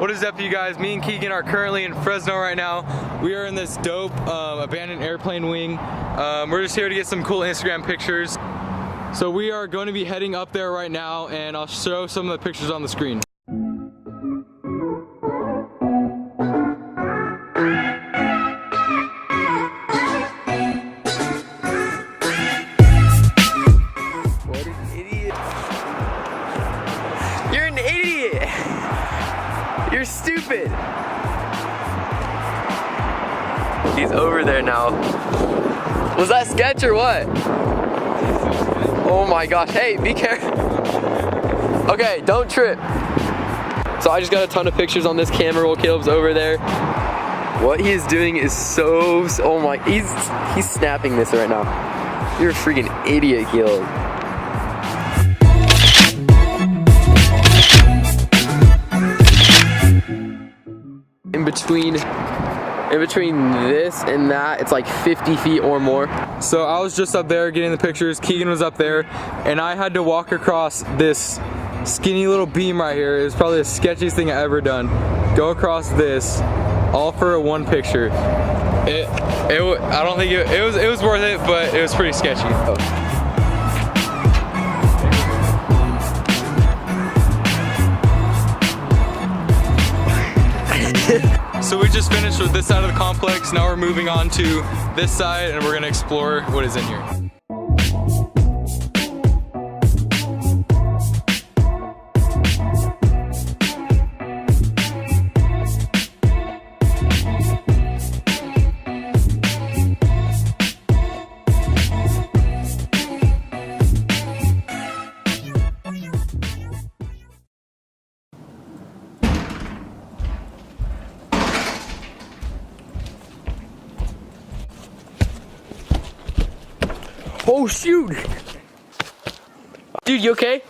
What is up, you guys? Me and Keegan are currently in Fresno right now. We are in this dope abandoned airplane wing. We're just here to get some cool Instagram pictures. So we are going to be heading up there right now, and I'll show some of the pictures on the screen. What an idiot. You're an idiot. You're stupid. He's over there now. Was that sketch or what? Oh my gosh. Hey, be careful. Okay, don't trip. So I just got a ton of pictures on this camera while Caleb's over there. What he is doing is so oh my, he's snapping this right now. You're a freaking idiot, Caleb. In between this and that, it's like 50 feet or more. So I was just up there getting the pictures. Keegan was up there, and I had to walk across this skinny little beam right here. It was probably the sketchiest thing I ever done. Go across this, all for one picture. I don't think it was worth it, but it was pretty sketchy. So we just finished with this side of the complex. Now we're moving on to this side, and we're gonna explore what is in here. Oh shoot! Dude, you okay?